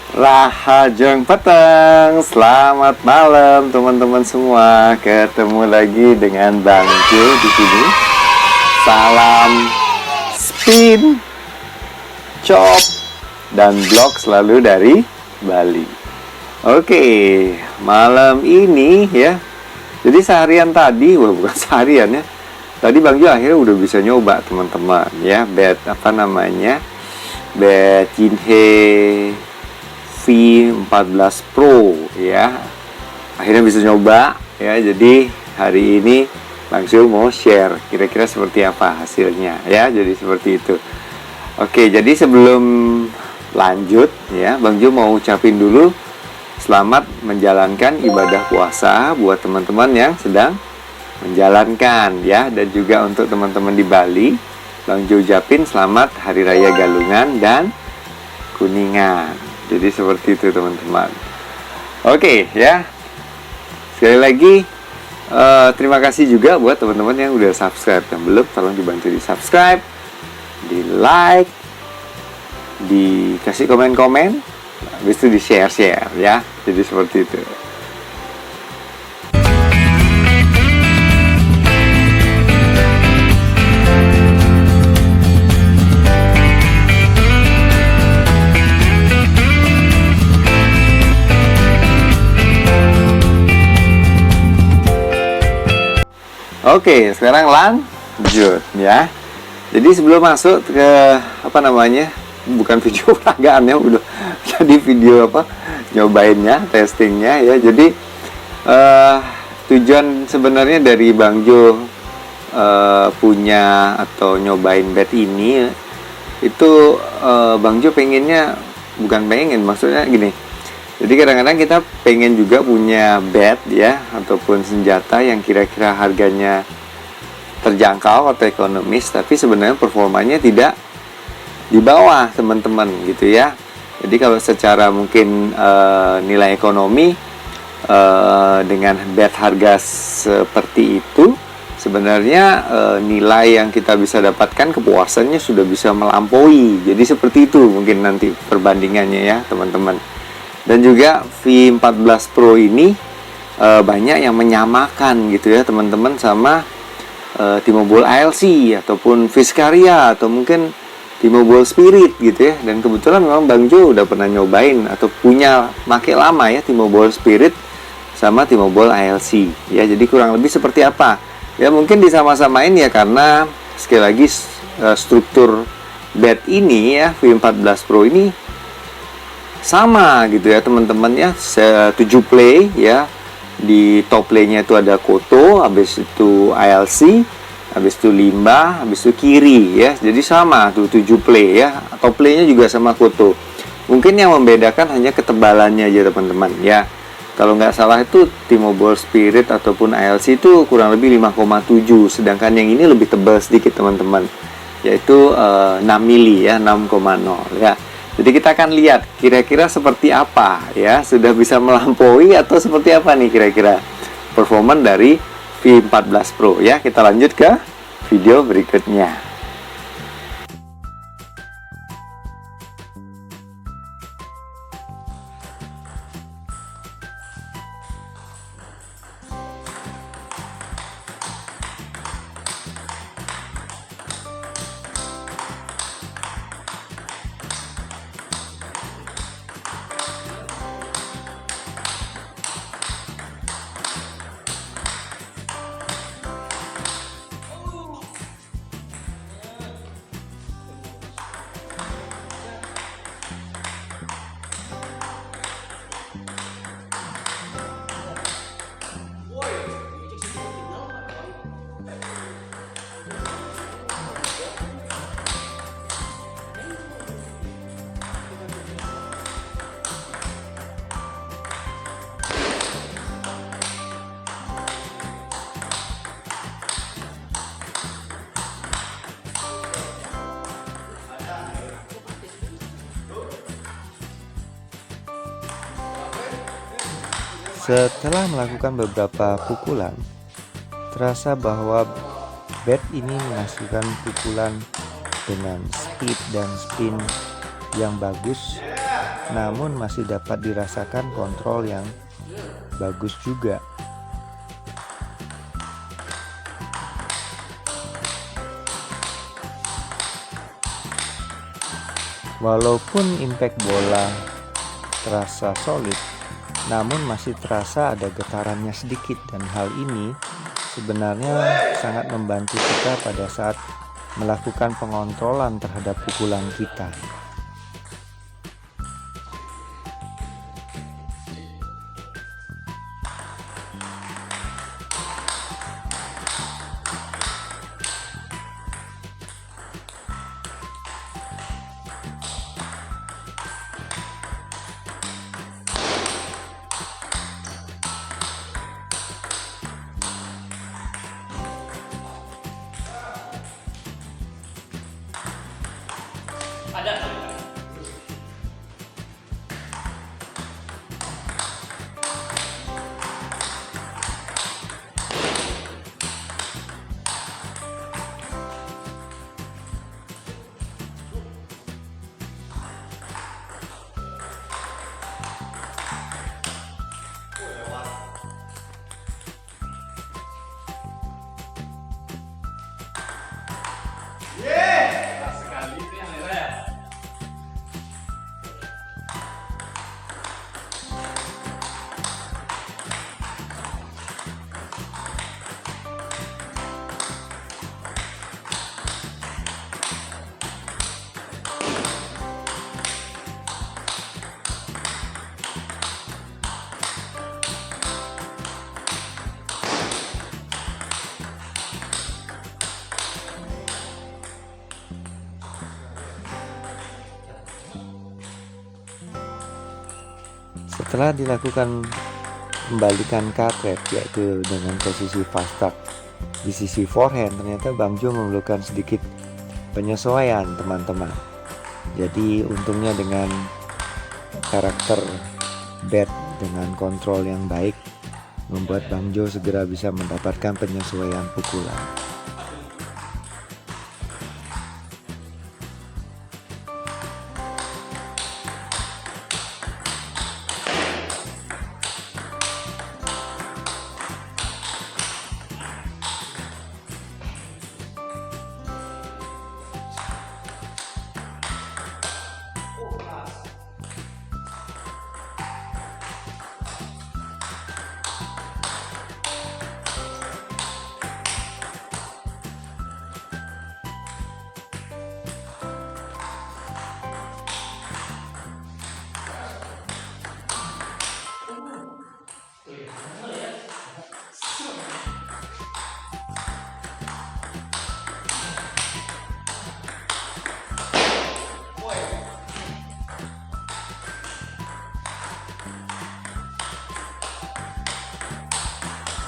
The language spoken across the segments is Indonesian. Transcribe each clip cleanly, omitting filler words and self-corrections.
Rahajeng peteng, selamat malam teman-teman semua. Ketemu lagi dengan Bang Jo di sini. Salam spin, chop, dan blog selalu dari Bali. Oke, malam ini ya. Jadi seharian tadi, bukan seharian ya. Tadi Bang Jo akhirnya udah bisa nyoba teman-teman ya, bed bed Jinhe V14 Pro ya. Akhirnya bisa nyoba ya. Jadi hari ini Bang Jo mau share kira-kira seperti apa hasilnya ya. Jadi seperti itu. Oke, jadi sebelum lanjut ya, Bang Jo mau ucapin dulu selamat menjalankan ibadah puasa buat teman-teman yang sedang menjalankan ya. Dan juga untuk teman-teman di Bali, Bang Jo ucapin selamat Hari Raya Galungan dan Kuningan. Jadi seperti itu teman-teman. Oke ya. Sekali lagi terima kasih juga buat teman-teman yang udah subscribe. Yang belum, tolong dibantu di subscribe, di like, dikasih komen-komen, habis itu di share-share ya. Jadi seperti itu. Oke, sekarang lanjut ya. Jadi sebelum masuk ke bukan video peragaannya, udah jadi video nyobainnya, testingnya ya. Jadi tujuan sebenarnya dari Bang Jo punya atau nyobain bed ini itu, Bang Jo pengennya, bukan pengen, maksudnya gini. Jadi kadang-kadang kita pengen juga punya bed ya, ataupun senjata yang kira-kira harganya terjangkau atau ekonomis, tapi sebenarnya performanya tidak di bawah teman-teman gitu ya. Jadi kalau secara mungkin nilai ekonomi dengan bed harga seperti itu, sebenarnya nilai yang kita bisa dapatkan, kepuasannya sudah bisa melampaui. Jadi seperti itu mungkin nanti perbandingannya ya teman-teman. Dan juga V14 Pro ini banyak yang menyamakan gitu ya teman-teman sama T-Mobile ALC ataupun Fiskaria atau mungkin T-Mobile Spirit gitu ya. Dan kebetulan memang Bang Jo udah pernah nyobain atau punya make lama ya T-Mobile Spirit sama T-Mobile ALC ya. Jadi kurang lebih seperti apa ya, mungkin disama-samain ya, karena sekali lagi struktur bed ini ya, V14 Pro ini sama gitu ya teman-teman ya, 7 play ya. Di top playnya itu ada Koto, habis itu ALC, habis itu Limbah, habis itu Kiri ya. Jadi sama tuh 7 play ya. Top playnya juga sama Koto. Mungkin yang membedakan hanya ketebalannya aja teman-teman ya. Kalau nggak salah itu T-Mobile Spirit ataupun ALC itu kurang lebih 5,7, sedangkan yang ini lebih tebal sedikit teman-teman, yaitu 6 mili ya, 6,0 ya. Jadi kita akan lihat kira-kira seperti apa ya, sudah bisa melampaui atau seperti apa nih kira-kira performa dari V14 Pro ya. Kita lanjut ke video berikutnya. Setelah melakukan beberapa pukulan, terasa bahwa bed ini menghasilkan pukulan dengan speed dan spin yang bagus namun masih dapat dirasakan kontrol yang bagus juga. Walaupun impact bola terasa solid, namun masih terasa ada getarannya sedikit, dan hal ini sebenarnya sangat membantu kita pada saat melakukan pengontrolan terhadap pukulan kita. Setelah dilakukan kembalikan card rate, yaitu dengan posisi fast start di sisi forehand, ternyata Bang Jo memerlukan sedikit penyesuaian, teman-teman. Jadi untungnya dengan karakter bat dengan kontrol yang baik membuat Bang Jo segera bisa mendapatkan penyesuaian pukulan.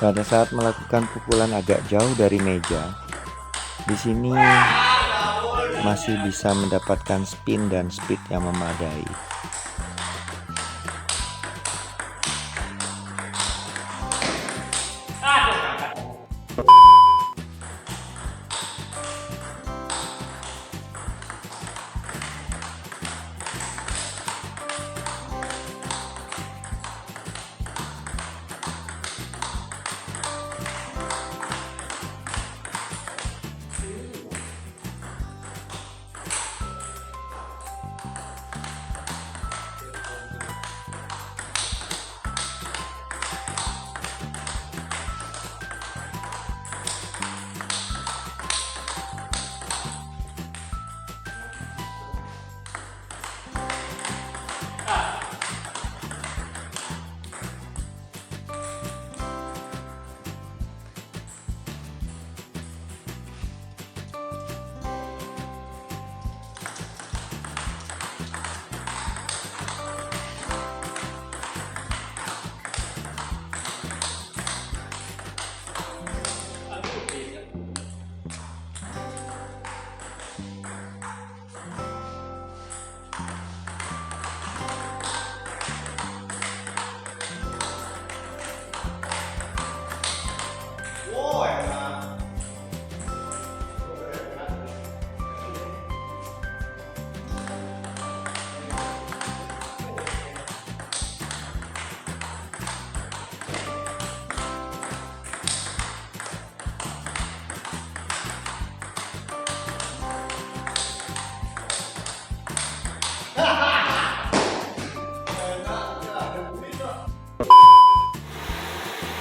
Pada saat melakukan pukulan agak jauh dari meja, di sini masih bisa mendapatkan spin dan speed yang memadai.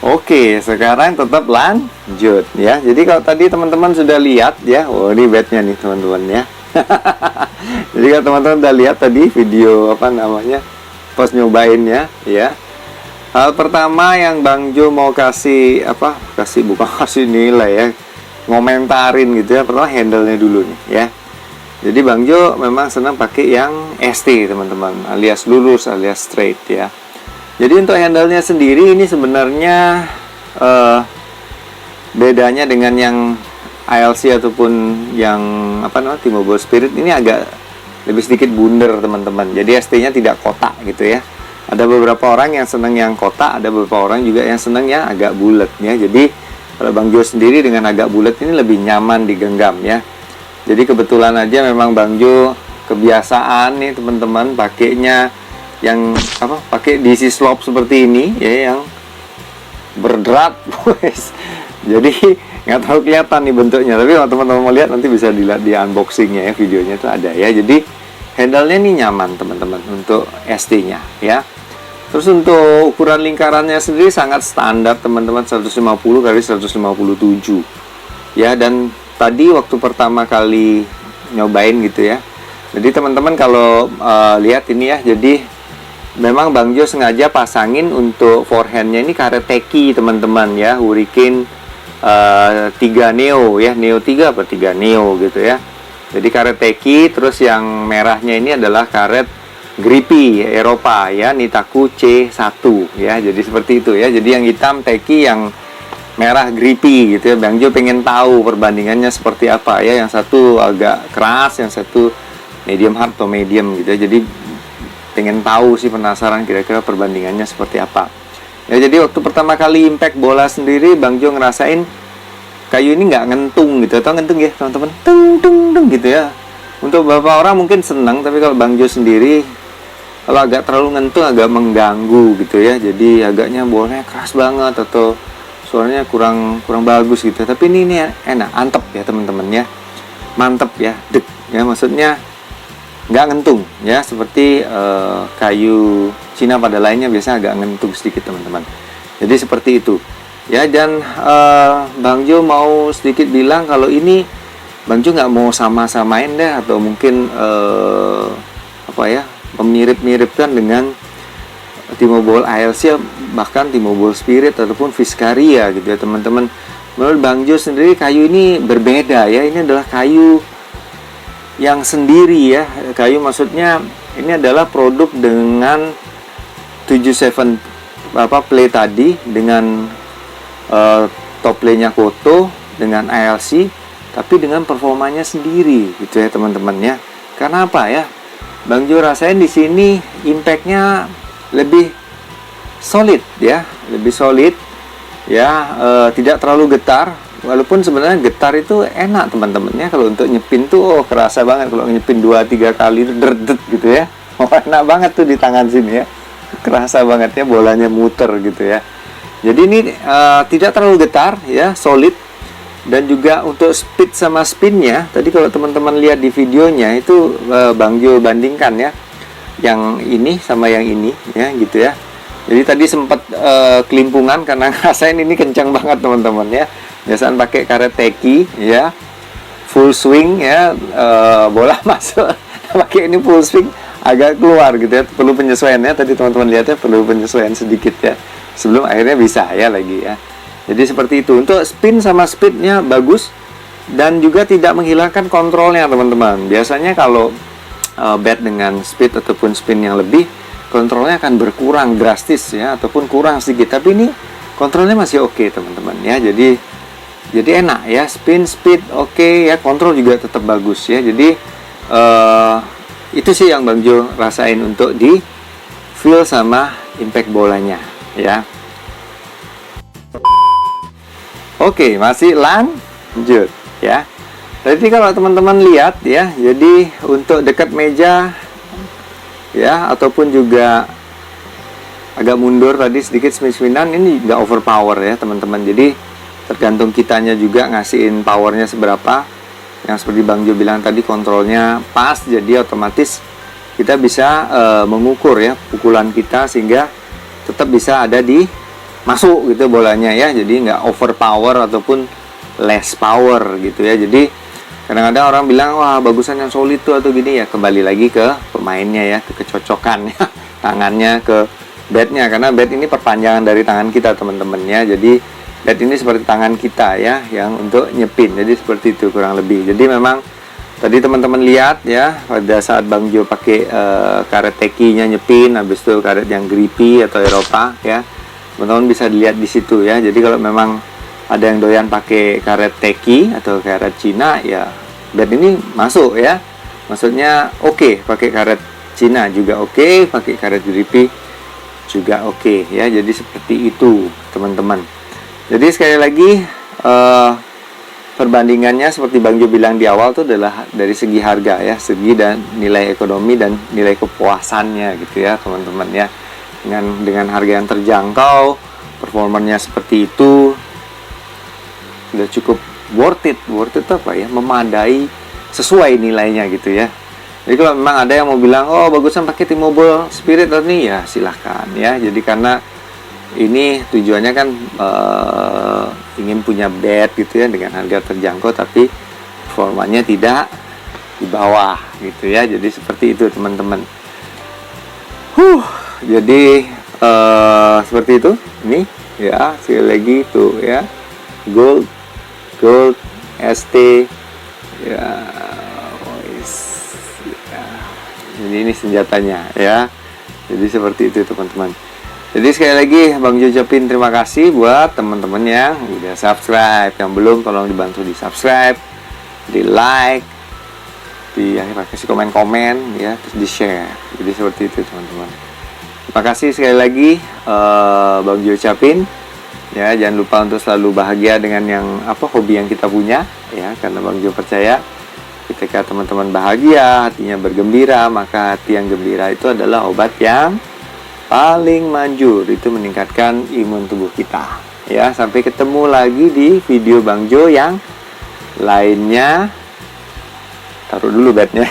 Oke, sekarang tetap lanjut ya. Jadi kalau tadi teman-teman sudah lihat ya, oh ini bednya nih teman-teman ya. Jadi kalau teman-teman udah lihat tadi video apa namanya pas nyobainnya ya. Hal pertama yang Bang Jo mau kasih apa? Bukan kasih nilai ya, ngomentarin gitu ya. Pertama handle-nya dulu nih ya. Jadi Bang Jo memang senang pakai yang ST teman-teman, alias lurus alias straight ya. Jadi untuk handle-nya sendiri ini sebenarnya bedanya dengan yang ILC ataupun yang apa namanya T-Mobile Spirit ini agak lebih sedikit bundar teman-teman. Jadi ST-nya tidak kotak gitu ya. Ada beberapa orang yang senang yang kotak, ada beberapa orang juga yang senang yang agak bulat ya. Jadi kalau Bang Jo sendiri dengan agak bulat ini lebih nyaman digenggam ya. Jadi kebetulan aja memang Bang Jo kebiasaan nih teman-teman pakainya yang apa? Pakai DC slope seperti ini ya, yang berdrat, guys. Jadi nggak terlalu kelihatan nih bentuknya, tapi kalau teman-teman mau lihat nanti bisa dilihat di unboxingnya ya, videonya itu ada ya. Jadi handle-nya ini nyaman teman-teman untuk ST-nya ya. Terus untuk ukuran lingkarannya sendiri sangat standar teman-teman, 150 kali 157 ya. Dan tadi waktu pertama kali nyobain gitu ya, jadi teman-teman kalau lihat ini ya, jadi memang Bang Jo sengaja pasangin untuk forehand-nya ini karet teki teman-teman ya, Hurricane 3 Neo ya, Neo 3 apa 3 Neo gitu ya. Jadi karet teki, terus yang merahnya ini adalah karet Grippy Eropa ya, Nitaku C1 ya. Jadi seperti itu ya. Jadi yang hitam teki, yang merah Grippy gitu ya. Bang Jo pengen tahu perbandingannya seperti apa ya. Yang satu agak keras, yang satu medium hard atau medium gitu ya. Jadi pengen tahu sih, penasaran kira-kira perbandingannya seperti apa ya. Jadi waktu pertama kali impact bola sendiri Bang Jo ngerasain kayu ini nggak ngentung gitu, atau ngentung ya teman-teman, tung tung tung gitu ya. Untuk beberapa orang mungkin senang, tapi kalau Bang Jo sendiri kalau agak terlalu ngentung agak mengganggu gitu ya. Jadi agaknya bolanya keras banget atau suaranya kurang bagus gitu. Tapi ini enak, antep ya teman-teman ya, mantep ya, dek ya, maksudnya nggak ngentung ya, seperti kayu Cina pada lainnya biasa agak ngentung sedikit teman-teman. Jadi seperti itu ya. Dan Bang Jo mau sedikit bilang kalau ini Bang Jo nggak mau sama-samain deh, atau mungkin apa ya, memirip-miripkan dengan T-Mobile ILC, bahkan T-Mobile Spirit ataupun Fiskaria gitu ya teman-teman. Menurut Bang Jo sendiri kayu ini berbeda ya. Ini adalah kayu yang sendiri ya. Kayu maksudnya ini adalah produk dengan 77 play tadi, dengan top play-nya Koto, dengan ILC, tapi dengan performanya sendiri gitu ya teman-teman ya. Karena apa ya? Bang Jo rasain di sini impact-nya lebih solid ya, lebih solid ya, tidak terlalu getar. Walaupun sebenarnya getar itu enak teman-teman ya, kalau untuk nyepin tuh kerasa banget kalau nyepin 2-3 kali derdet gitu ya. Enak banget tuh di tangan sini ya, kerasa banget ya, bolanya muter gitu ya. Jadi ini tidak terlalu getar ya, solid. Dan juga untuk speed sama spinnya, tadi kalau teman-teman lihat di videonya itu Bang Jo bandingkan ya, yang ini sama yang ini ya gitu ya. Jadi tadi sempat kelimpungan karena ngerasain ini kencang banget teman-teman ya. Biasaan pakai karet teki ya, full swing ya, bola masuk. Pakai ini full swing agak keluar gitu ya, perlu penyesuaiannya. Tadi teman-teman lihatnya perlu penyesuaian sedikit ya, sebelum akhirnya bisa ya lagi ya. Jadi seperti itu. Untuk spin sama speednya bagus, dan juga tidak menghilangkan kontrolnya teman-teman. Biasanya kalau bat dengan speed ataupun spin yang lebih, kontrolnya akan berkurang drastis ya, ataupun kurang sedikit. Tapi ini kontrolnya masih oke teman-teman ya. Jadi enak ya, spin, speed oke ya, kontrol juga tetap bagus ya. Jadi itu sih yang Bang Jo rasain untuk di feel sama impact bolanya ya. Oke, masih lanjut ya. Jadi kalau teman-teman lihat ya, jadi untuk dekat meja ya, ataupun juga agak mundur tadi sedikit spin-spinan, ini nggak overpower ya teman-teman. Jadi tergantung kitanya juga ngasihin powernya seberapa. Yang seperti Bang Jo bilang tadi, kontrolnya pas, jadi otomatis kita bisa mengukur ya pukulan kita, sehingga tetap bisa ada di masuk gitu bolanya ya, jadi nggak overpower ataupun less power gitu ya. Jadi kadang-kadang orang bilang wah bagusan yang solid tuh atau gini ya, kembali lagi ke pemainnya ya, ke kecocokan ya, tangannya ke batnya, karena bat ini perpanjangan dari tangan kita teman-teman ya. Jadi bat ini seperti tangan kita ya, yang untuk nyepin, jadi seperti itu kurang lebih. Jadi memang tadi teman-teman lihat ya, pada saat Bang Jo pakai karet tekinya nyepin, habis itu karet yang grippy atau Eropa ya, teman-teman bisa dilihat di situ ya. Jadi kalau memang ada yang doyan pakai karet teki atau karet Cina ya, bat ini masuk ya, maksudnya oke, pakai karet Cina juga oke, pakai karet grippy juga oke ya. Jadi seperti itu teman-teman. Jadi sekali lagi perbandingannya seperti Bang Jo bilang di awal itu adalah dari segi harga ya, segi dan nilai ekonomi dan nilai kepuasannya gitu ya teman-teman ya. Dengan harga yang terjangkau, performanya seperti itu, udah cukup worth it apa ya, memadai, sesuai nilainya gitu ya. Jadi kalau memang ada yang mau bilang oh bagusan pakai T-Mobile Spirit nih ya silahkan ya. Jadi karena ini tujuannya kan ingin punya bat gitu ya dengan harga terjangkau tapi performanya tidak di bawah gitu ya. Jadi seperti itu teman-teman. Jadi seperti itu ini ya, sekali lagi tuh ya, gold ST ya, jadi ini senjatanya ya. Jadi seperti itu teman-teman. Jadi sekali lagi Bang Jo ucapin terima kasih buat teman-teman yang udah subscribe, yang belum tolong dibantu di subscribe, di like, di kasih komen-komen ya, terus di share. Jadi seperti itu teman-teman. Terima kasih sekali lagi Bang Jo ucapin. Ya, jangan lupa untuk selalu bahagia dengan yang hobi yang kita punya ya, karena Bang Jo percaya ketika teman-teman bahagia, hatinya bergembira, maka hati yang gembira itu adalah obat yang paling manjur, itu meningkatkan imun tubuh kita. Ya, sampai ketemu lagi di video Bang Jo yang lainnya. Taruh dulu batnya.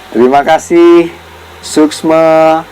Terima kasih. Suksma.